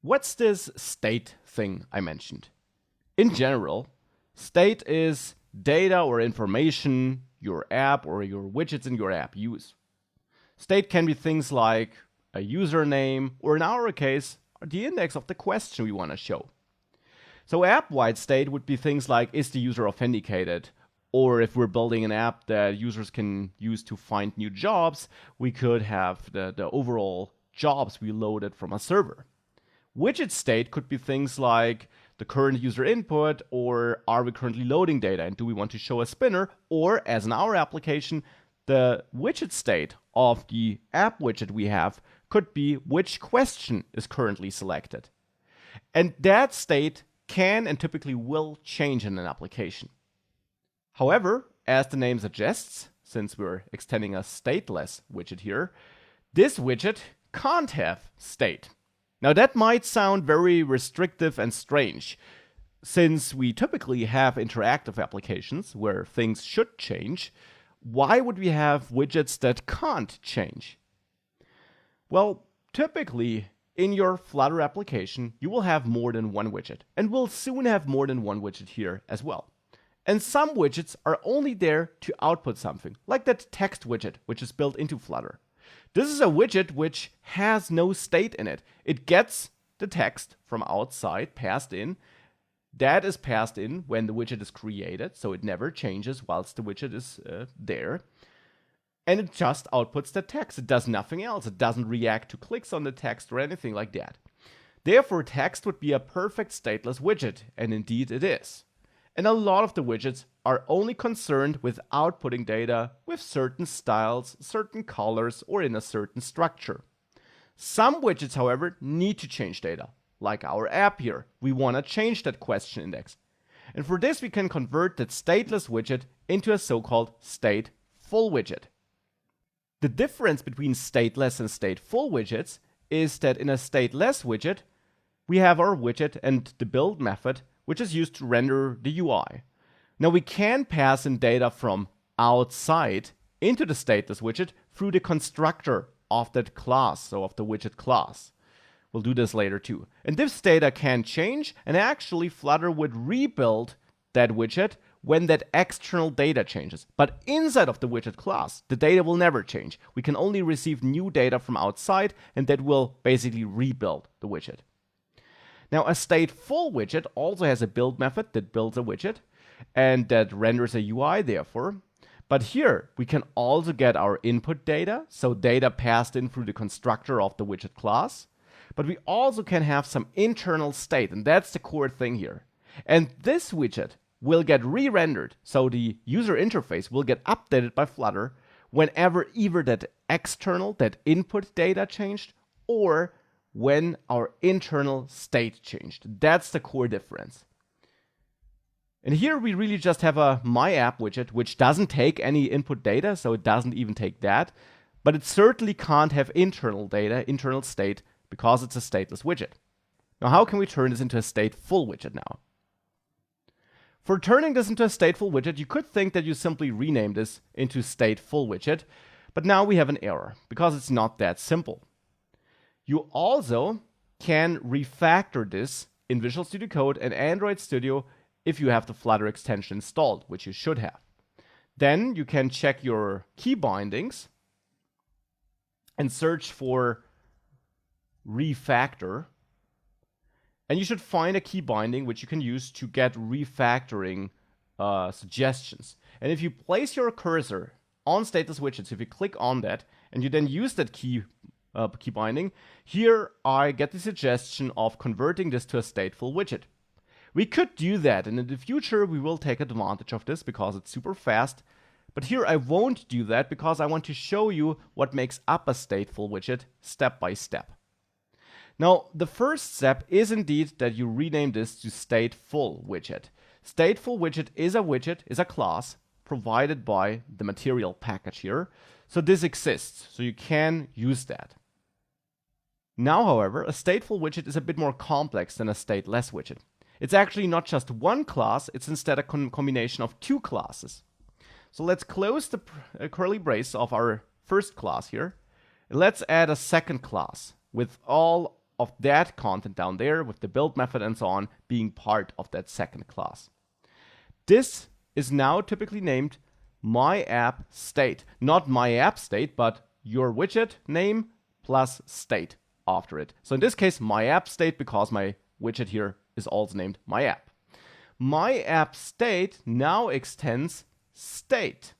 What's this state thing I mentioned? In general, state is data or information your app or your widgets in your app use. State can be things like a username, or in our case, the index of the question we want to show. So app-wide state would be things like, is the user authenticated? Or if we're building an app that users can use to find new jobs, we could have the overall jobs we loaded from a server. Widget state could be things like the current user input, or are we currently loading data and do we want to show a spinner, or as in our application, the widget state of the app widget we have could be which question is currently selected. And that state can and typically will change in an application. However, as the name suggests, since we're extending a stateless widget here, this widget can't have state. Now that might sound very restrictive and strange, since we typically have interactive applications where things should change. Why would we have widgets that can't change? Well, typically in your Flutter application, you will have more than one widget, and we'll soon have more than one widget here as well. And some widgets are only there to output something, like that text widget, which is built into Flutter. This is a widget which has no state in it. It gets the text from outside passed in. That is passed in when the widget is created, so it never changes whilst the widget is there. And it just outputs the text. It does nothing else. It doesn't react to clicks on the text or anything like that. Therefore, text would be a perfect stateless widget, and indeed it is. And a lot of the widgets are only concerned with outputting data with certain styles, certain colors, or in a certain structure. Some widgets, however, need to change data. Like our app here, we want to change that question index. And for this, we can convert that stateless widget into a so-called stateful widget. The difference between stateless and stateful widgets is that in a stateless widget, we have our widget and the build method, which is used to render the UI. Now we can pass in data from outside into the stateless widget through the constructor of that class, so of the widget class. We'll do this later too. And this data can change, and actually Flutter would rebuild that widget when that external data changes. But inside of the widget class, the data will never change. We can only receive new data from outside, and that will basically rebuild the widget. Now, a stateful widget also has a build method that builds a widget and that renders a UI, therefore. But here, we can also get our input data, so data passed in through the constructor of the widget class. But we also can have some internal state, and that's the core thing here. And this widget will get re-rendered, so the user interface will get updated by Flutter whenever either that external, that input data changed, or when our internal state changed. That's the core difference. And here we really just have a My App widget, which doesn't take any input data, so it doesn't even take that. But it certainly can't have internal data, internal state, because it's a stateless widget. Now, how can we turn this into a stateful widget now? For turning this into a stateful widget, you could think that you simply rename this into stateful widget, but now we have an error, because it's not that simple. You also can refactor this in Visual Studio Code and Android Studio if you have the Flutter extension installed, which you should have. Then you can check your key bindings and search for refactor. And you should find a key binding which you can use to get refactoring suggestions. And if you place your cursor on stateless widgets, if you click on that and you then use that key binding, here I get the suggestion of converting this to a stateful widget. We could do that, and in the future we will take advantage of this because it's super fast. But here I won't do that because I want to show you what makes up a stateful widget step by step. Now, the first step is indeed that you rename this to stateful widget. Stateful widget is a class provided by the material package here. So this exists, so you can use that. Now, however, a stateful widget is a bit more complex than a stateless widget. It's actually not just one class, it's instead a combination of two classes. So let's close the curly brace of our first class here. Let's add a second class with all of that content down there with the build method and so on being part of that second class. This is now typically named myAppState. Not myAppState, but your widget name plus state after it. So in this case, myAppState, because my widget here is also named myApp. MyAppState now extends state.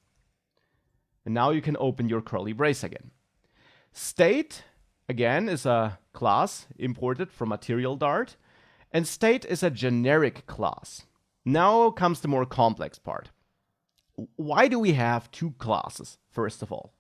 And now you can open your curly brace again. State, again, is a class imported from Material Dart, and state is a generic class. Now comes the more complex part. Why do we have two classes, first of all?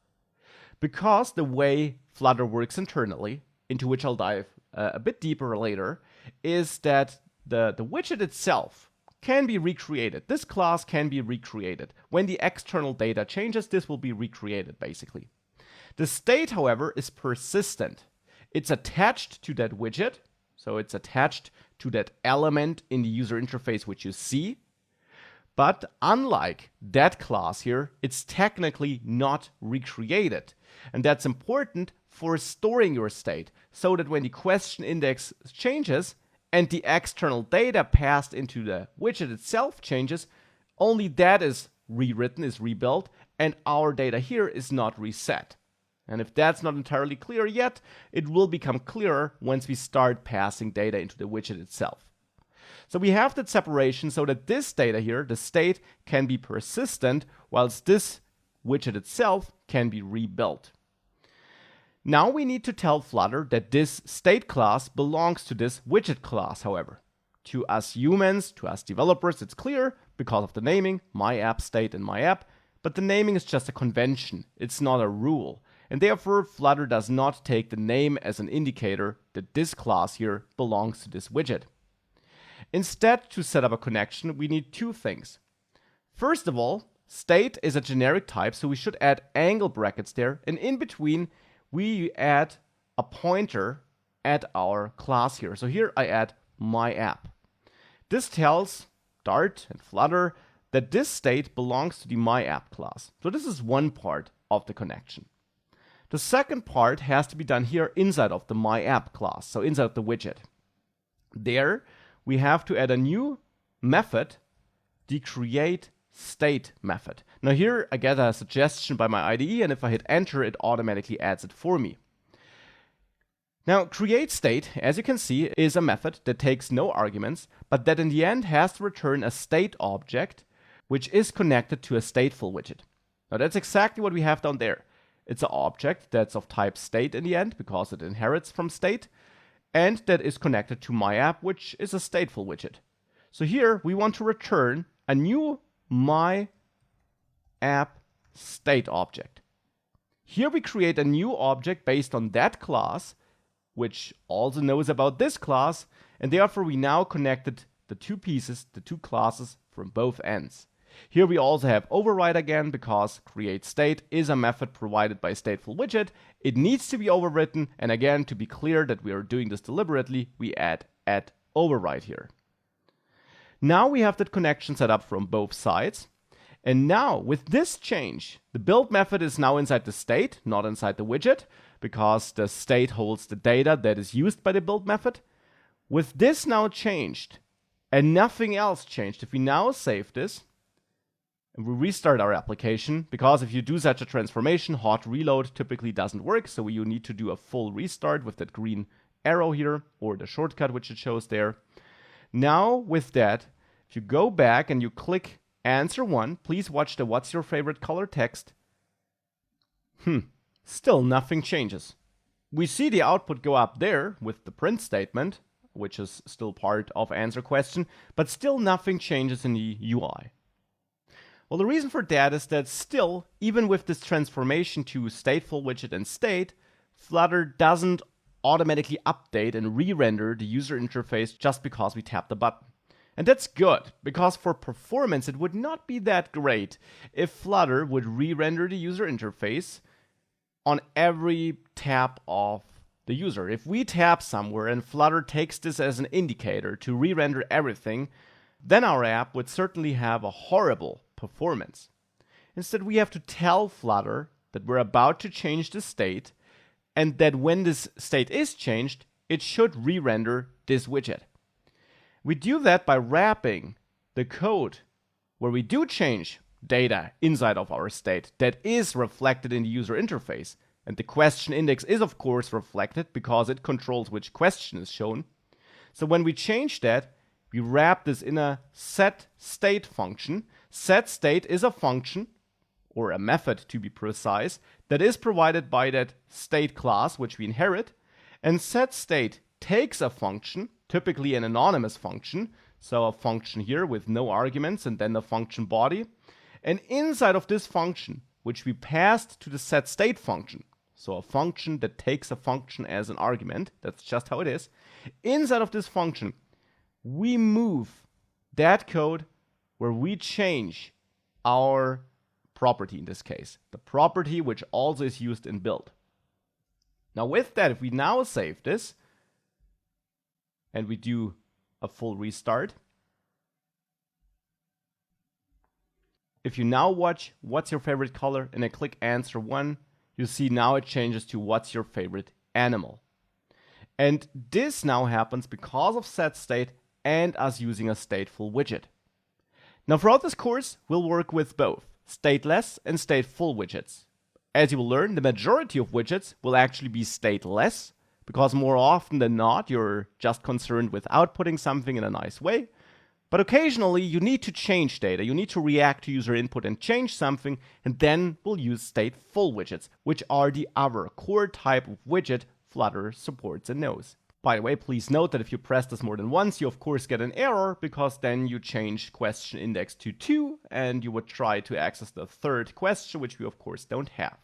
Because the way Flutter works internally, into which I'll dive a bit deeper later, is that the widget itself can be recreated. This class can be recreated. When the external data changes, this will be recreated, basically. The state, however, is persistent. It's attached to that widget, so it's attached to that element in the user interface which you see. But unlike that class here, it's technically not recreated. And that's important for storing your state, so that when the question index changes and the external data passed into the widget itself changes, only that is rewritten, is rebuilt, and our data here is not reset. And if that's not entirely clear yet, it will become clearer once we start passing data into the widget itself. So we have that separation so that this data here, the state, can be persistent, whilst this widget itself can be rebuilt. Now we need to tell Flutter that this state class belongs to this widget class, however. To us humans, to us developers, it's clear because of the naming, myAppState and myApp, but the naming is just a convention, it's not a rule. And therefore, Flutter does not take the name as an indicator that this class here belongs to this widget. Instead, to set up a connection, we need two things. First of all, state is a generic type, so we should add angle brackets there, and in between, we add a pointer at our class here. So here I add myApp. This tells Dart and Flutter that this state belongs to the myApp class. So this is one part of the connection. The second part has to be done here inside of the myApp class, so inside of the widget. There, we have to add a new method, the createState method. Now here I get a suggestion by my IDE, and if I hit enter, it automatically adds it for me. Now createState, as you can see, is a method that takes no arguments, but that in the end has to return a state object, which is connected to a stateful widget. Now that's exactly what we have down there. It's an object that's of type state in the end, because it inherits from state, and that is connected to myApp, which is a stateful widget. So here we want to return a new myAppState object. Here we create a new object based on that class, which also knows about this class, and therefore we now connected the two pieces, the two classes from both ends. Here we also have override again, because createState is a method provided by stateful widget. It needs to be overwritten, and again, to be clear that we are doing this deliberately, we add override here. Now we have that connection set up from both sides. And now with this change, the build method is now inside the state, not inside the widget, because the state holds the data that is used by the build method. With this now changed, and nothing else changed, if we now save this, and we restart our application, because if you do such a transformation, hot reload typically doesn't work, so you need to do a full restart with that green arrow here, or the shortcut which it shows there. Now with that, if you go back and you click answer 1, please watch the what's your favorite color text. Still nothing changes. We see the output go up there with the print statement, which is still part of answer question, but still nothing changes in the UI. Well, the reason for that is that still, even with this transformation to stateful widget and state, Flutter doesn't automatically update and re-render the user interface just because we tap the button. And that's good, because for performance it would not be that great if Flutter would re-render the user interface on every tap of the user. If we tap somewhere and Flutter takes this as an indicator to re-render everything, then our app would certainly have a horrible performance. Instead, we have to tell Flutter that we're about to change the state, and that when this state is changed, it should re-render this widget. We do that by wrapping the code where we do change data inside of our state that is reflected in the user interface. And the question index is of course reflected because it controls which question is shown. So when we change that, we wrap this in a setState function. SetState is a function, or a method to be precise, that is provided by that state class which we inherit. And setState takes a function, typically an anonymous function, so a function here with no arguments and then the function body. And inside of this function, which we passed to the setState function, so a function that takes a function as an argument, that's just how it is. Inside of this function, we move that code where we change our property in this case, the property which also is used in build. Now with that, if we now save this and we do a full restart, if you now watch what's your favorite color and I click answer 1, you see now it changes to what's your favorite animal. And this now happens because of setState and us using a stateful widget. Now throughout this course, we'll work with both stateless and stateful widgets. As you will learn, the majority of widgets will actually be stateless, because more often than not, you're just concerned with outputting something in a nice way. But occasionally, you need to change data. You need to react to user input and change something, and then we'll use stateful widgets, which are the other core type of widget Flutter supports and knows. By the way, please note that if you press this more than once, you of course get an error, because then you change question index to 2, and you would try to access the third question, which we of course don't have.